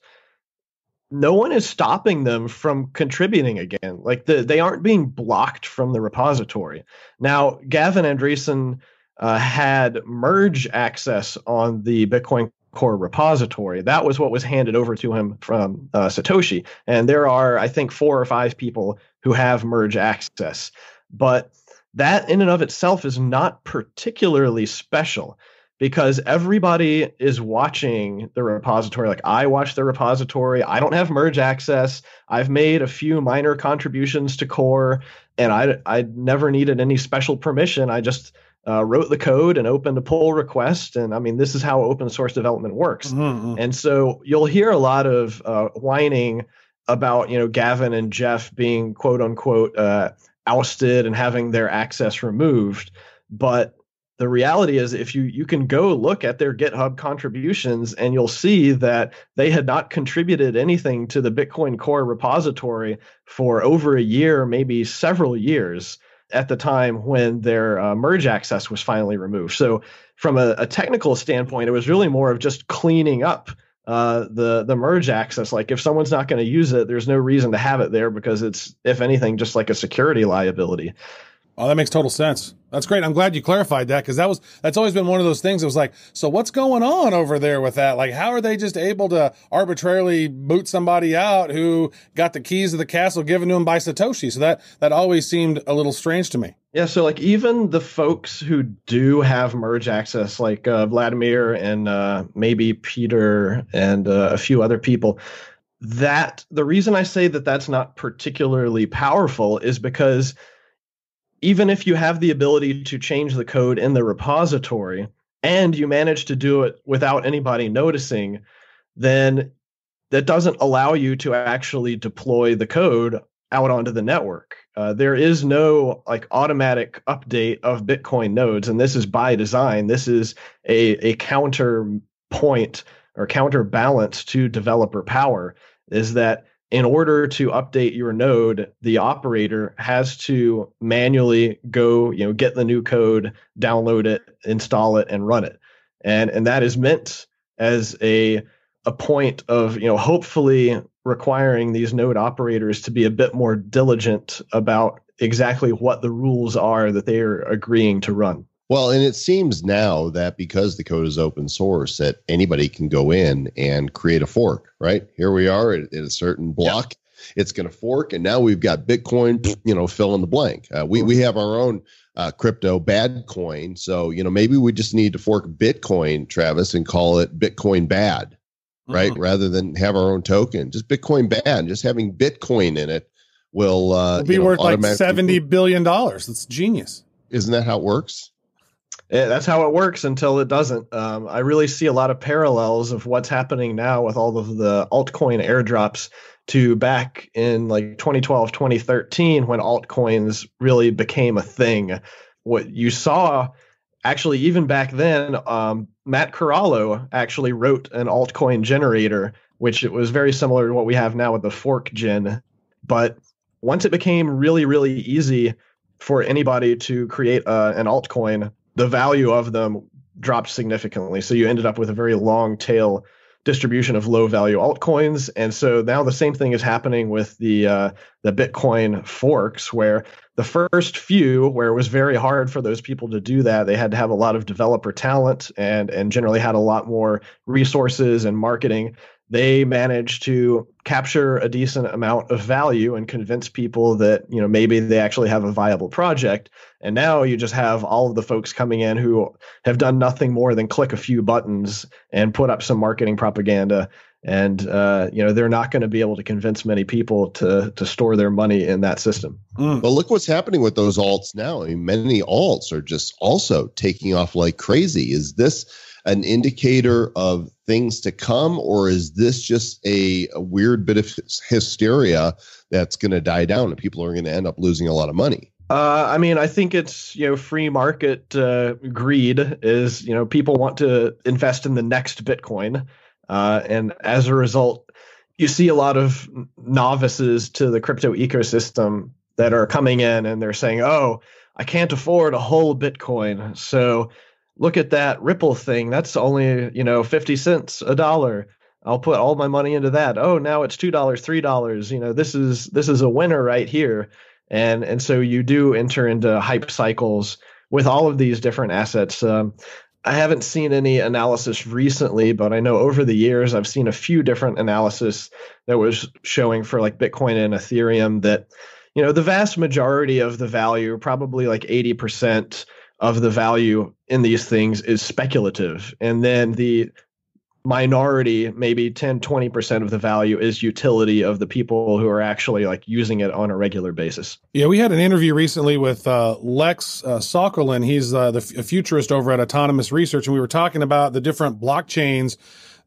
S8: no one is stopping them from contributing again. Like they aren't being blocked from the repository. Now, Gavin Andresen had merge access on the Bitcoin Core repository. That was what was handed over to him from Satoshi. And there are, I think, 4 or 5 people who have merge access. But that in and of itself is not particularly special, because everybody is watching the repository. Like, I watch the repository. I don't have merge access. I've made a few minor contributions to Core, and I never needed any special permission. I just wrote the code and opened a pull request. And I mean, this is how open source development works. Mm-hmm. And so you'll hear a lot of whining about, Gavin and Jeff being quote unquote ousted and having their access removed. But the reality is, if you can go look at their GitHub contributions, and you'll see that they had not contributed anything to the Bitcoin Core repository for over a year, maybe several years, at the time when their merge access was finally removed. So from a technical standpoint, it was really more of just cleaning up the merge access. Like, if someone's not going to use it, there's no reason to have it there, because it's, if anything, just like a security liability.
S5: Oh, that makes total sense. That's great. I'm glad you clarified that, because that's always been one of those things. It was like, so what's going on over there with that? Like, how are they just able to arbitrarily boot somebody out who got the keys to the castle given to him by Satoshi? So that always seemed a little strange to me.
S8: Yeah. So like, even the folks who do have merge access, like Vladimir and maybe Peter and a few other people, that the reason I say that that's not particularly powerful is because even if you have the ability to change the code in the repository and you manage to do it without anybody noticing, then that doesn't allow you to actually deploy the code out onto the network. There is no like automatic update of Bitcoin nodes, and this is by design. This is a counterpoint or counterbalance to developer power, is that in order to update your node, the operator has to manually go, get the new code, download it, install it, and run it. And that is meant as a point of, hopefully requiring these node operators to be a bit more diligent about exactly what the rules are that they are agreeing to run.
S1: Well, and it seems now that because the code is open source, that anybody can go in and create a fork, right? Here we are at a certain block. Yep. It's going to fork, and now we've got Bitcoin, fill in the blank. We have our own crypto, bad coin. So, maybe we just need to fork Bitcoin, Travis, and call it Bitcoin bad, right? Mm-hmm. Rather than have our own token, just Bitcoin bad, just having Bitcoin in it will
S5: It'll be worth like $70 billion. That's genius.
S1: Isn't that how it works?
S8: That's how it works until it doesn't. I really see a lot of parallels of what's happening now with all of the altcoin airdrops to back in like 2012, 2013, when altcoins really became a thing. What you saw, actually, even back then, Matt Corallo actually wrote an altcoin generator, which it was very similar to what we have now with the fork gen. But once it became really, really easy for anybody to create an altcoin, the value of them dropped significantly. So you ended up with a very long tail distribution of low value altcoins. And so now the same thing is happening with the Bitcoin forks, where the first few, where it was very hard for those people to do that, they had to have a lot of developer talent and generally had a lot more resources and marketing. They managed to capture a decent amount of value and convince people that, you know, maybe they actually have a viable project. And now you just have all of the folks coming in who have done nothing more than click a few buttons and put up some marketing propaganda. And, you know, they're not going to be able to convince many people to store their money in that system.
S1: Well, look what's happening with those alts now. I mean, many alts are just also taking off like crazy. Is this an indicator of things to come, or is this just a weird bit of hysteria that's going to die down and people are going to end up losing a lot of money?
S8: I mean, I think it's, you know, free market greed is, you know, people want to invest in the next Bitcoin. And as a result, you see a lot of novices to the crypto ecosystem that are coming in and they're saying, oh, I can't afford a whole Bitcoin. So look at that Ripple thing. That's only, you know, 50 cents a dollar. I'll put all my money into that. Oh, now it's $2, $3. You know, this is a winner right here. And so you do enter into hype cycles with all of these different assets. I haven't seen any analysis recently, but I know over the years I've seen a few different analysis that was showing for like Bitcoin and Ethereum that, you know, the vast majority of the value, probably like 80% of the value in these things is speculative. And then the minority, maybe 10, 20% of the value is utility of the people who are actually like using it on a regular basis.
S5: Yeah, we had an interview recently with Lex Sokolin. He's a futurist over at Autonomous Research, and we were talking about the different blockchains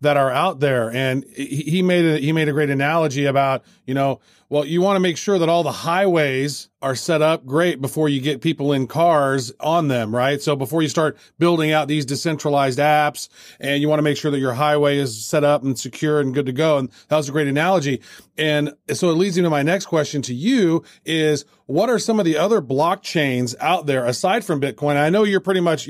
S5: that are out there. And he made a great analogy about, you know, well, you want to make sure that all the highways are set up great before you get people in cars on them, right? So before you start building out these decentralized apps, and you want to make sure that your highway is set up and secure and good to go. And that was a great analogy. And so it leads me to my next question to you is, what are some of the other blockchains out there aside from Bitcoin? I know you're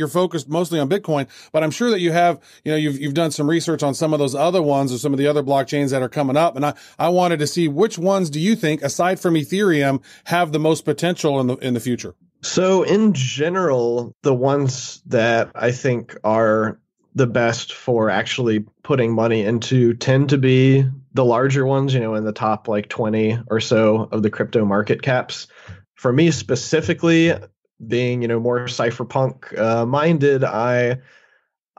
S5: focused mostly on Bitcoin, but I'm sure that you have, you know, you've done some research on some of those other ones or some of the other blockchains that are coming up. And I wanted to see, which ones do you think, aside from Ethereum, have the most potential in the future?
S8: So in general, the ones that I think are the best for actually putting money into tend to be the larger ones, you know, in the top like 20 or so of the crypto market caps. For me specifically, being, you know, more cypherpunk minded, I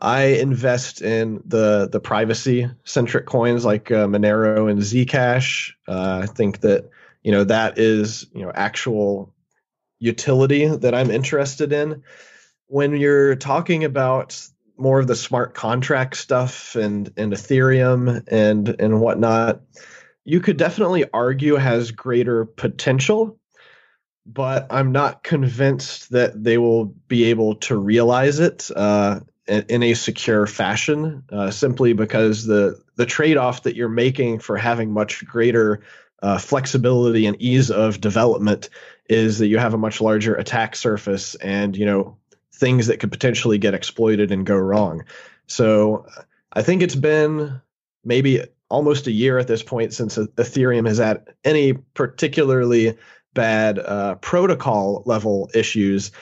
S8: invest in the privacy centric coins like Monero and Zcash. I think that, you know, that is, you know, actual utility that I'm interested in. When you're talking about more of the smart contract stuff and Ethereum and whatnot, you could definitely argue has greater potential, but I'm not convinced that they will be able to realize it in a secure fashion, simply because the trade-off that you're making for having much greater flexibility and ease of development is that you have a much larger attack surface and, you know, things that could potentially get exploited and go wrong. So I think it's been maybe almost a year at this point since Ethereum has had any particularly bad protocol level issues.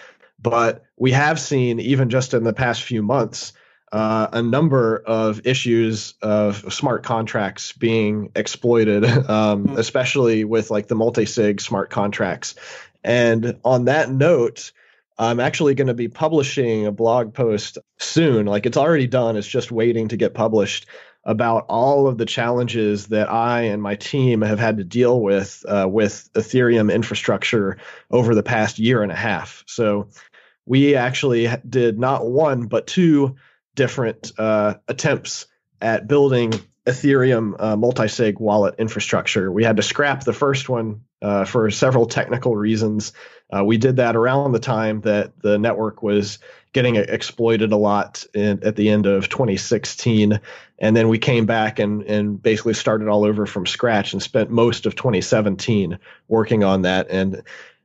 S8: But we have seen, even just in the past few months, a number of issues of smart contracts being exploited, especially with like the multi-sig smart contracts. And on that note, I'm actually going to be publishing a blog post soon. Like, it's already done. It's just waiting to get published about all of the challenges that I and my team have had to deal with Ethereum infrastructure over the past year and a half. So we actually did not one, but two different attempts at building Ethereum multi-sig wallet infrastructure. We had to scrap the first one for several technical reasons. We did that around the time that the network was getting exploited a lot at the end of 2016. And then we came back and basically started all over from scratch and spent most of 2017 working on that. And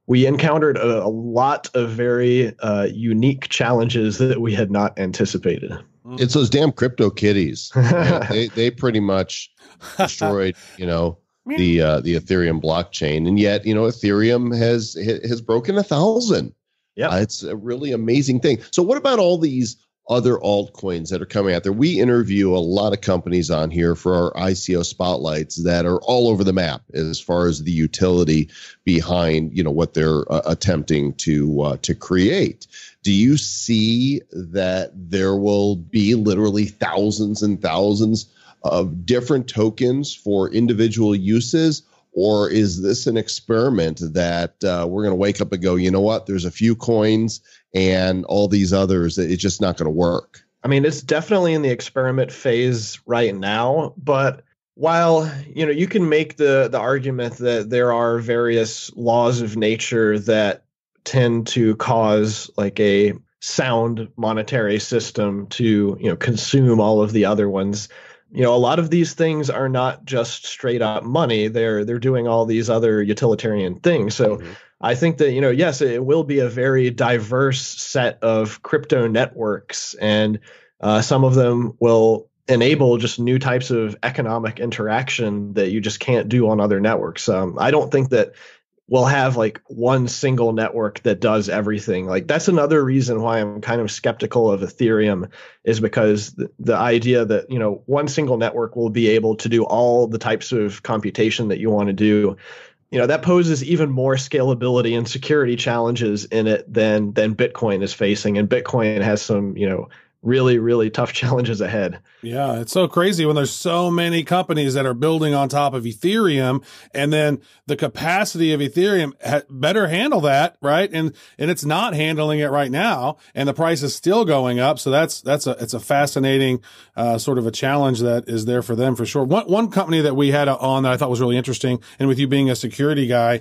S8: we encountered a lot of very unique challenges that we had not anticipated.
S1: It's those damn crypto kitties. Right? they pretty much destroyed, the Ethereum blockchain, and yet Ethereum has broken 1,000. Yeah, it's a really amazing thing. So what about all these other altcoins that are coming out there? We interview a lot of companies on here for our ICO spotlights that are all over the map as far as the utility behind what they're attempting to create. Do you see that there will be literally thousands and thousands of different tokens for individual uses? Or is this an experiment that we're going to wake up and go, you know what, there's a few coins and all these others, it's just not going to work?
S8: I mean, it's definitely in the experiment phase right now. But while, you can make the argument that there are various laws of nature that tend to cause like a sound monetary system to, consume all of the other ones. A lot of these things are not just straight up money. They're doing all these other utilitarian things. So I think that, yes, it will be a very diverse set of crypto networks, and some of them will enable just new types of economic interaction that you just can't do on other networks. I don't think that we'll have like one single network that does everything. Like that's another reason why I'm kind of skeptical of Ethereum, is because the idea that, one single network will be able to do all the types of computation that you want to do, that poses even more scalability and security challenges in it than Bitcoin is facing. And Bitcoin has some, really, really tough challenges ahead.
S5: Yeah, it's so crazy when there's so many companies that are building on top of Ethereum, and then the capacity of Ethereum better handle that, right? And it's not handling it right now, and the price is still going up. So it's a fascinating sort of a challenge that is there for them for sure. One company that we had on that I thought was really interesting, and with you being a security guy,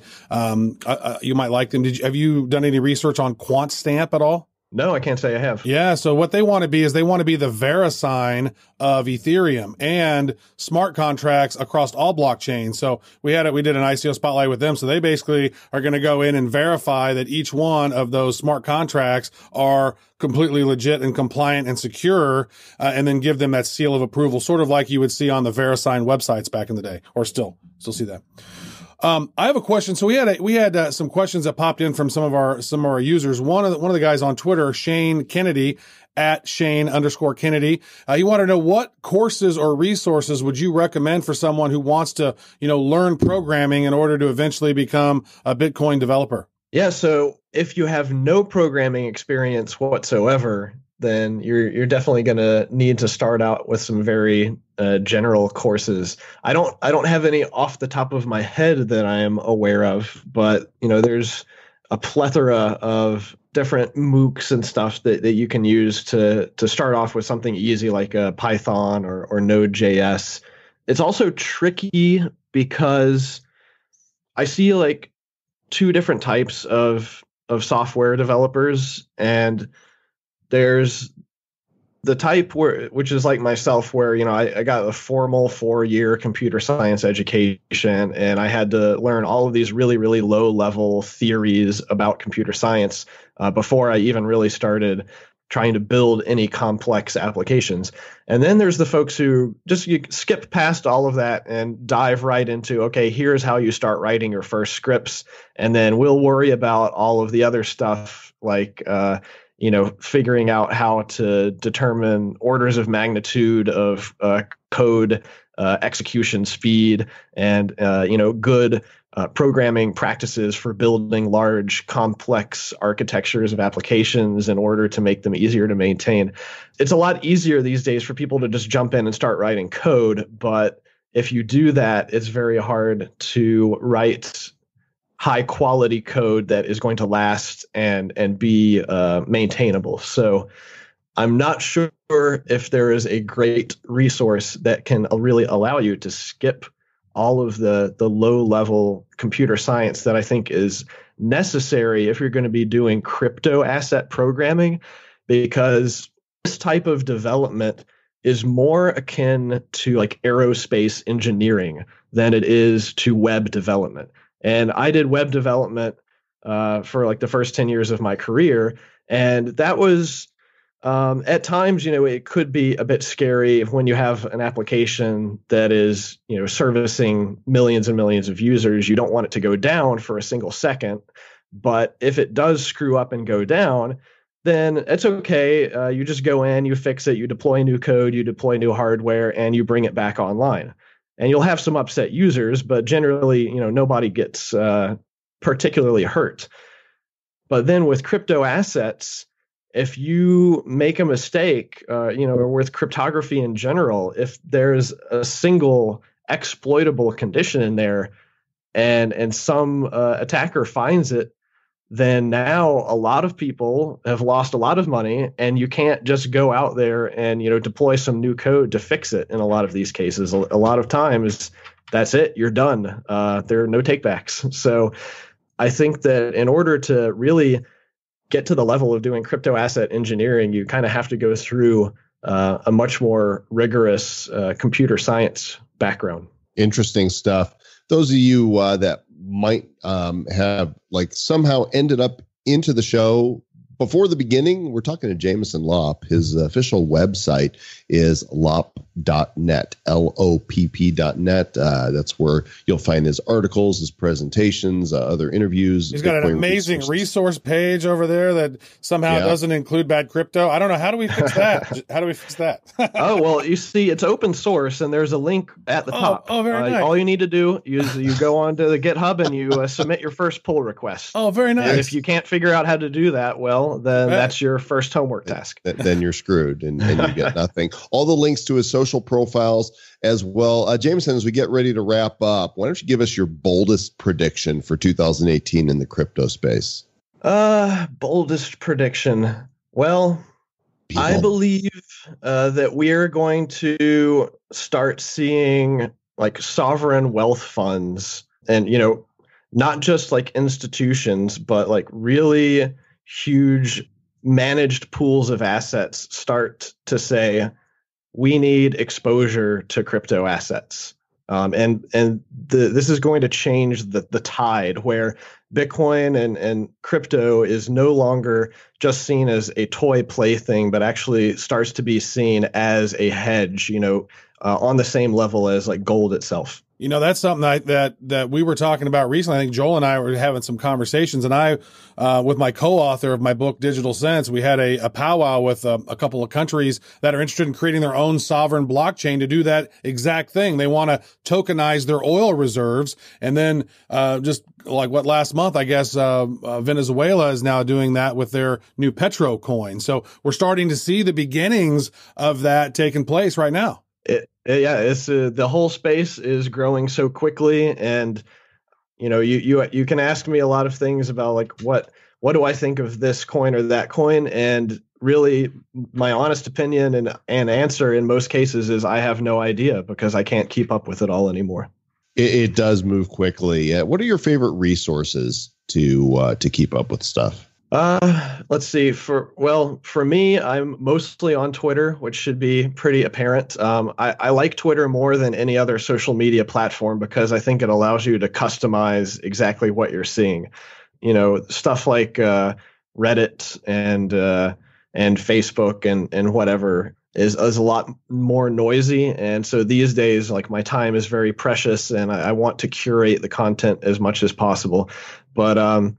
S5: you might like them. Have you done any research on QuantStamp at all?
S8: No, I can't say I have.
S5: Yeah. So what they want to be is they want to be the VeriSign of Ethereum and smart contracts across all blockchains. So we did an ICO spotlight with them. So they basically are going to go in and verify that each one of those smart contracts are completely legit and compliant and secure, and then give them that seal of approval, sort of like you would see on the VeriSign websites back in the day, or still see that. I have a question. So we had some questions that popped in from some of our users. One of the guys on Twitter, Shane Kennedy, at Shane_Kennedy. He wanted to know, what courses or resources would you recommend for someone who wants to, learn programming in order to eventually become a Bitcoin developer?
S8: Yeah. So if you have no programming experience whatsoever, then you're definitely going to need to start out with some very general courses. I don't have any off the top of my head that I am aware of, but there's a plethora of different MOOCs and stuff that you can use to start off with something easy like Python or Node.js. It's also tricky because I see like two different types of software developers, and there's the type which is like myself, where, I got a formal 4-year computer science education, and I had to learn all of these really, really low level theories about computer science before I even really started trying to build any complex applications. And then there's the folks who you skip past all of that and dive right into, okay, here's how you start writing your first scripts, and then we'll worry about all of the other stuff like figuring out how to determine orders of magnitude of code execution speed and good programming practices for building large, complex architectures of applications in order to make them easier to maintain. It's a lot easier these days for people to just jump in and start writing code, but if you do that, it's very hard to write high quality code that is going to last and be maintainable. So I'm not sure if there is a great resource that can really allow you to skip all of the low level computer science that I think is necessary if you're going to be doing crypto asset programming, because this type of development is more akin to like aerospace engineering than it is to web development. And I did web development for like the first 10 years of my career. And that was at times, it could be a bit scary when you have an application that is, servicing millions and millions of users. You don't want it to go down for a single second. But if it does screw up and go down, then it's okay. You just go in, you fix it, you deploy new code, you deploy new hardware, and you bring it back online. And you'll have some upset users, but generally, nobody gets particularly hurt. But then with crypto assets, if you make a mistake, or with cryptography in general, if there's a single exploitable condition in there and some attacker finds it, then now a lot of people have lost a lot of money, and you can't just go out there and deploy some new code to fix it. In a lot of these cases, a lot of times that's it, you're done. There are no takebacks. So I think that in order to really get to the level of doing crypto asset engineering, you kind of have to go through a much more rigorous computer science background.
S1: Interesting stuff. Those of you that might have like somehow ended up into the show before the beginning, we're talking to Jameson Lopp. His official website is lopp.net, Lopp.net. That's where you'll find his articles, his presentations, other interviews.
S5: He's got an amazing resource page over there that somehow doesn't include bad crypto. I don't know. How do we fix that? How do we fix that?
S8: Oh, well, you see, it's open source, and there's a link at the top.
S5: Oh, very nice.
S8: All you need to do is you go onto the GitHub and you submit your first pull request.
S5: Oh, very nice.
S8: And if you can't figure out how to do that, well, then that's your first homework task.
S1: Then you're screwed and you get nothing. All the links to his social profiles as well. Jameson, as we get ready to wrap up, why don't you give us your boldest prediction for 2018 in the crypto space?
S8: Boldest prediction. Well, I believe that we're going to start seeing like sovereign wealth funds and, not just like institutions, but like really huge managed pools of assets start to say, we need exposure to crypto assets. This is going to change the tide where Bitcoin and crypto is no longer just seen as a toy plaything, but actually starts to be seen as a hedge, on the same level as like gold itself.
S5: That's something that we were talking about recently. I think Joel and I were having some conversations, and I, with my co-author of my book, Digital Sense, we had a powwow with a couple of countries that are interested in creating their own sovereign blockchain to do that exact thing. They want to tokenize their oil reserves. And then, just like last month, I guess, Venezuela is now doing that with their new Petro coin. So we're starting to see the beginnings of that taking place right now.
S8: It's the whole space is growing so quickly, and you can ask me a lot of things about like what do I think of this coin or that coin, and really my honest opinion and answer in most cases is I have no idea because I can't keep up with it all anymore.
S1: It does move quickly. What are your favorite resources to keep up with stuff?
S8: Let's see. For me, I'm mostly on Twitter, which should be pretty apparent. I like Twitter more than any other social media platform because I think it allows you to customize exactly what you're seeing. Stuff like Reddit and Facebook and whatever is a lot more noisy. And so these days, like my time is very precious, and I want to curate the content as much as possible. But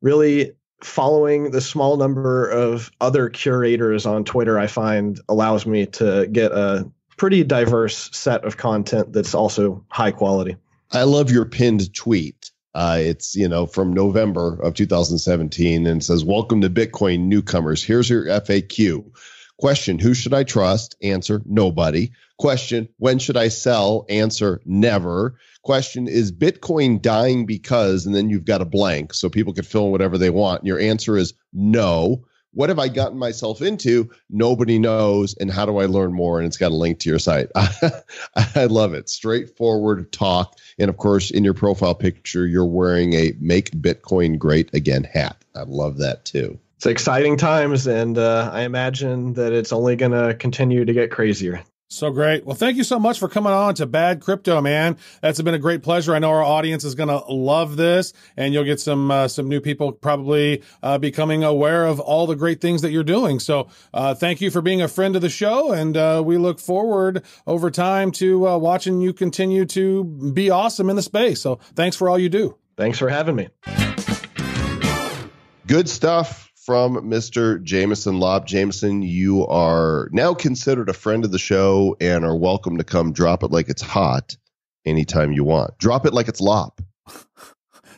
S8: really, following the small number of other curators on Twitter, I find allows me to get a pretty diverse set of content that's also high quality.
S1: I love your pinned tweet. It's, from November of 2017, and it says, "Welcome to Bitcoin newcomers. Here's your FAQ. Question, who should I trust? Answer, nobody. Question, when should I sell? Answer, never. Question, is Bitcoin dying because," and then you've got a blank so people can fill in whatever they want. Your answer is no. What have I gotten myself into? Nobody knows. And how do I learn more? And it's got a link to your site. I love it. Straightforward talk. And of course, in your profile picture, you're wearing a Make Bitcoin Great Again hat. I love that too.
S8: It's exciting times, and I imagine that it's only going to continue to get crazier.
S5: So great. Well, thank you so much for coming on to Bad Crypto, man. That's been a great pleasure. I know our audience is going to love this, and you'll get some new people probably becoming aware of all the great things that you're doing. So thank you for being a friend of the show, and we look forward over time to watching you continue to be awesome in the space. So thanks for all you do.
S8: Thanks for having me.
S1: Good stuff from Mr. Jameson Lopp. Jameson, you are now considered a friend of the show and are welcome to come drop it like it's hot anytime you want. Drop it like it's Lopp.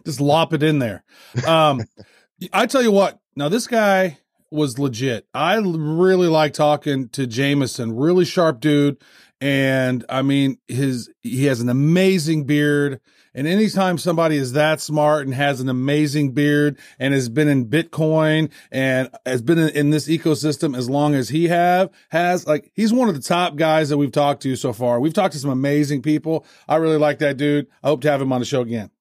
S5: Just lop it in there. I tell you what, now this guy was legit. I really like talking to Jameson, really sharp dude. And I mean, he has an amazing beard. And anytime somebody is that smart and has an amazing beard and has been in Bitcoin and has been in this ecosystem as long as he has, like, he's one of the top guys that we've talked to so far. We've talked to some amazing people. I really like that dude. I hope to have him on the show again.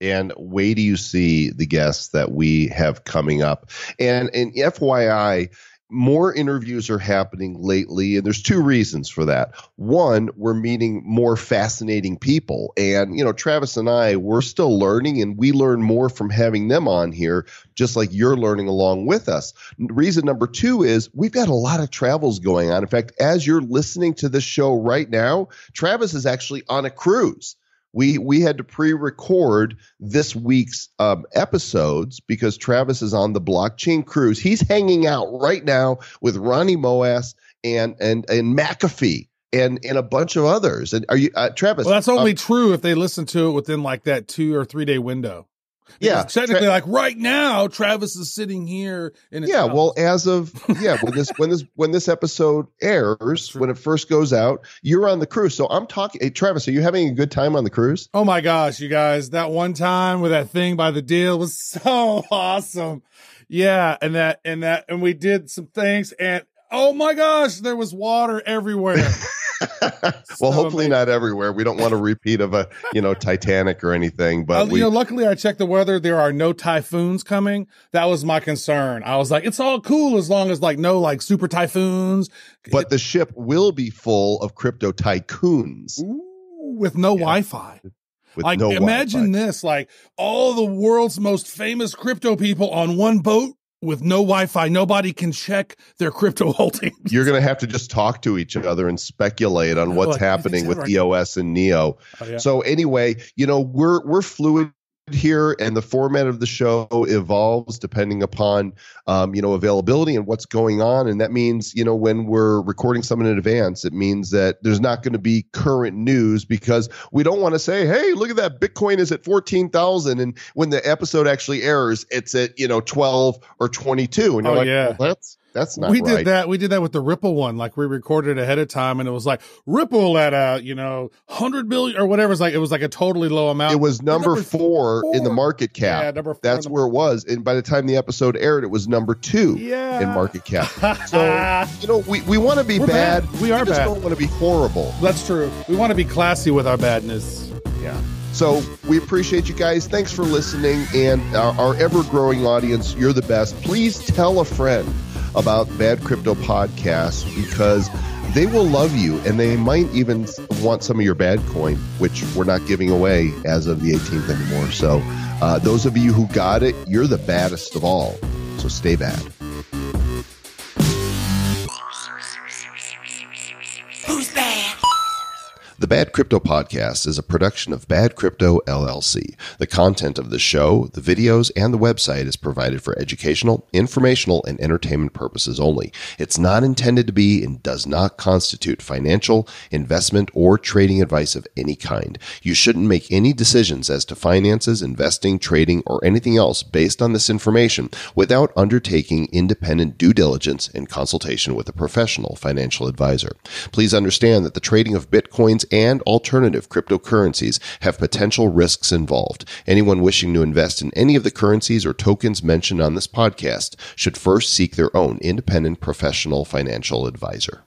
S1: And wait till you see the guests that we have coming up. And FYI, more interviews are happening lately, and there's two reasons for that. One, we're meeting more fascinating people. And, Travis and I, we're still learning, and we learn more from having them on here, just like you're learning along with us. Reason number two is we've got a lot of travels going on. In fact, as you're listening to this show right now, Travis is actually on a cruise. We had to pre-record this week's episodes because Travis is on the blockchain cruise. He's hanging out right now with Ronnie Moas and McAfee and a bunch of others. And are you, Travis?
S5: Well, that's only true if they listen to it within like that 2 or 3 day window. Because technically, like right now, Travis is sitting here in his house.
S1: Well, as of when this episode airs, when it first goes out, you're on the cruise. So I'm talking. Hey, Travis, are you having a good time on the cruise?
S5: Oh my gosh, you guys! That one time with that thing by the deal was so awesome. Yeah, and we did some things, and oh my gosh, there was water everywhere.
S1: Well, hopefully not everywhere. We don't want a repeat of a, Titanic or anything. But
S5: luckily I checked the weather. There are no typhoons coming. That was my concern. I was like, it's all cool as long as no super typhoons.
S1: But the ship will be full of crypto tycoons.
S5: Ooh, with no Wi-Fi.
S1: With no
S5: imagine
S1: Wi-Fi.
S5: this, all the world's most famous crypto people on one boat. With no Wi-Fi, nobody can check their crypto holdings. You're
S1: going to have to just talk to each other and speculate on what's happening with EOS and NEO. Oh, yeah. So anyway, we're fluid here, and the format of the show evolves depending upon availability and what's going on. And that means when we're recording something in advance, it means that there's not going to be current news because we don't want to say, hey, look at that, Bitcoin is at 14,000, and when the episode actually airs, it's at 12 or 22, and you're well, that's not right.
S5: We did that with the Ripple one. We recorded ahead of time, and it was like Ripple at 100 billion or whatever. It was like a totally low amount.
S1: It was number four in the market cap.
S5: Yeah, number 4.
S1: That's where it was. And by the time the episode aired, it was number 2 in market cap. So we want to be bad.
S5: We are
S1: just
S5: bad.
S1: Don't want to be horrible.
S5: That's true. We want to be classy with our badness.
S1: Yeah. So we appreciate you guys. Thanks for listening, and our ever-growing audience. You're the best. Please tell a friend about Bad Crypto Podcasts because they will love you, and they might even want some of your bad coin, which we're not giving away as of the 18th anymore. So those of you who got it, you're the baddest of all. So stay bad.
S3: Who's bad?
S1: The Bad Crypto Podcast is a production of Bad Crypto LLC. The content of the show, the videos, and the website is provided for educational, informational, and entertainment purposes only. It's not intended to be and does not constitute financial, investment, or trading advice of any kind. You shouldn't make any decisions as to finances, investing, trading, or anything else based on this information without undertaking independent due diligence and consultation with a professional financial advisor. Please understand that the trading of Bitcoins and alternative cryptocurrencies have potential risks involved. Anyone wishing to invest in any of the currencies or tokens mentioned on this podcast should first seek their own independent professional financial advisor.